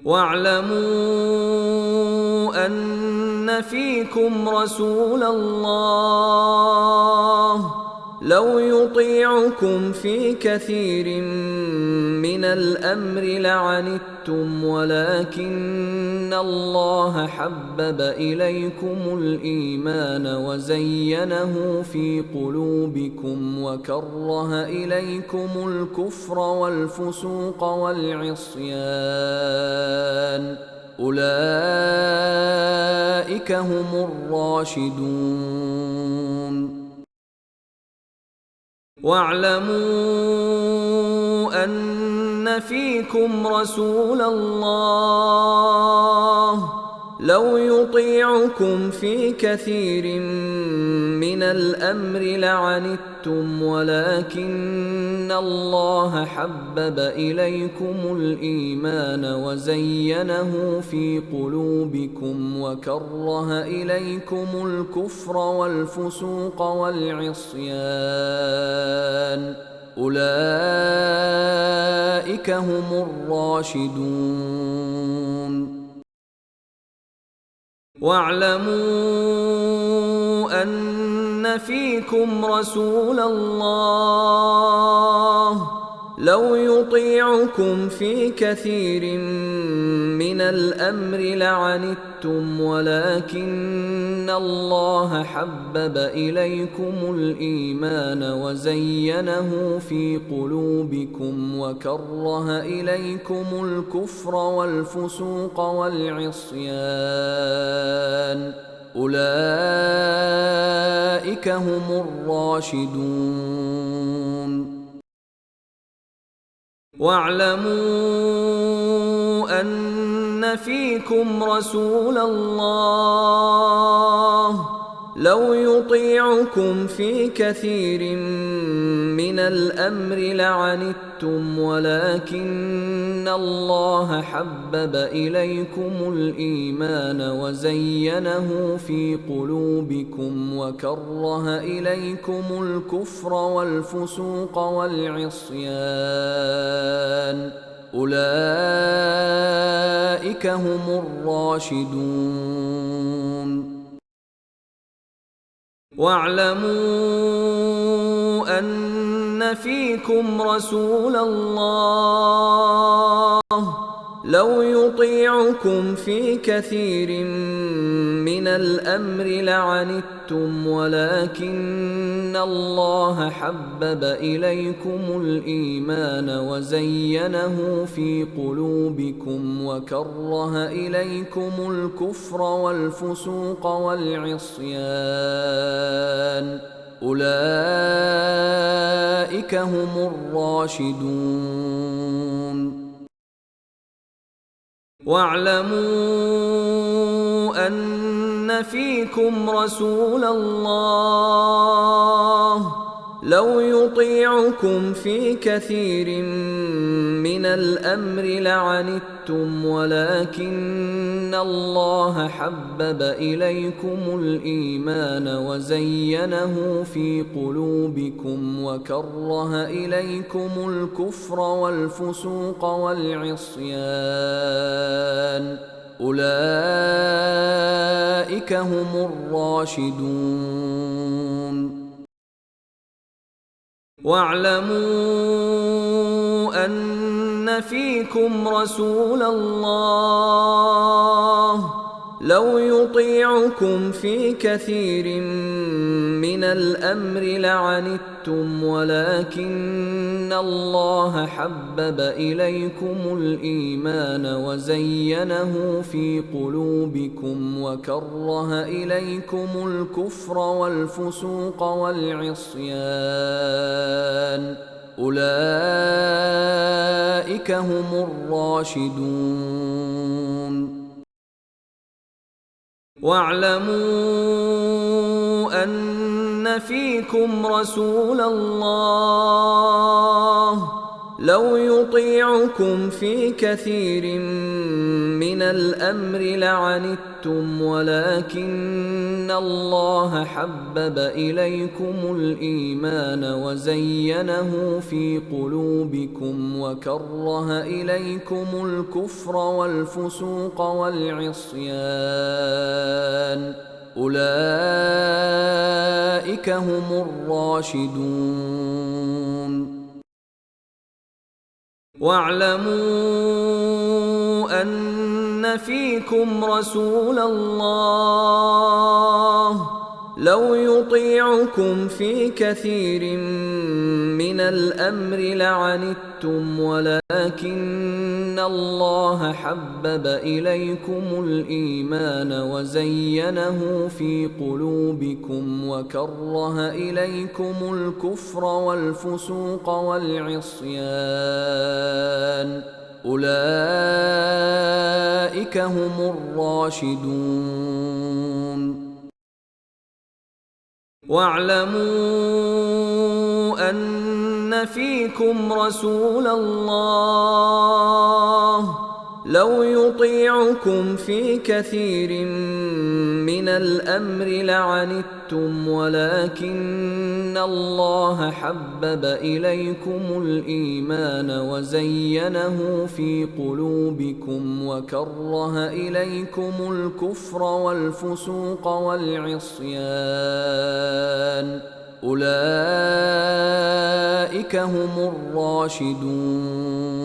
واعلموا أن فيكم رسول الله لو يطيعكم في كثير من الأمر لعنتم، ولكن الله حبب إليكم الإيمان وزينه في قلوبكم وكره إليكم الكفر والفسوق والعصيان، أولئك هم الراشدون. واعلموا أن فيكم رسول الله لو يطيعكم في كثير من الأمر لعنتم، ولكن الله حبب إليكم الإيمان وزينه في قلوبكم وكره إليكم الكفر والفسوق والعصيان، أولئك هم الراشدون. واعلموا أن فيكم رسول الله لو يطيعكم في كثير من الأمر لعنتم، ولكن الله حبب إليكم الإيمان وزينه في قلوبكم وكره إليكم الكفر والفسوق والعصيان، أولئك هم الراشدون. واعلموا أن فيكم رسول الله لو يطيعكم في كثير من الأمر لعنتم، ولكن الله حبب إليكم الإيمان وزينه في قلوبكم وكره إليكم الكفر والفسوق والعصيان، أولئك هم الراشدون. واعلموا أن فيكم رسول الله لو يطيعكم في كثير من الأمر لعنتم، ولكن الله حبب إليكم الإيمان وزينه في قلوبكم وكره إليكم الكفر والفسوق والعصيان، أولئك هم الراشدون. واعلموا أن فيكم رسول الله لو يطيعكم في كثير من الأمر لعنتم، ولكن الله حبب إليكم الإيمان وزينه في قلوبكم وكره إليكم الكفر والفسوق والعصيان، أولئك هم الراشدون. واعلموا أن فيكم رسول الله لو يطيعكم في كثير من الأمر لعنتم، ولكن الله حبب إليكم الإيمان وزينه في قلوبكم وكره إليكم الكفر والفسوق والعصيان، أولئك هم الراشدون. واعلموا أن فيكم رسول الله لو يطيعكم في كثير من من الأمر لعنتم ولكن الله حبب إليكم الإيمان وزينه في قلوبكم وكره إليكم الكفر والفسوق والعصيان أولئك هم الراشدون. واعلموا أن فيكم رسول الله لو يطيعكم في كثير من الأمر لعنتم ولكن الله حبب إليكم الإيمان وزينه في قلوبكم وكره إليكم الكفر والفسوق والعصيان أولئك هم الراشدون. واعلموا أن فيكم رسول الله لو يطيعكم في كثير من الأمر لعنتم ولكن الله حبب إليكم الإيمان وزينه في قلوبكم وكره إليكم الكفر والفسوق والعصيان أولئك هم الراشدون.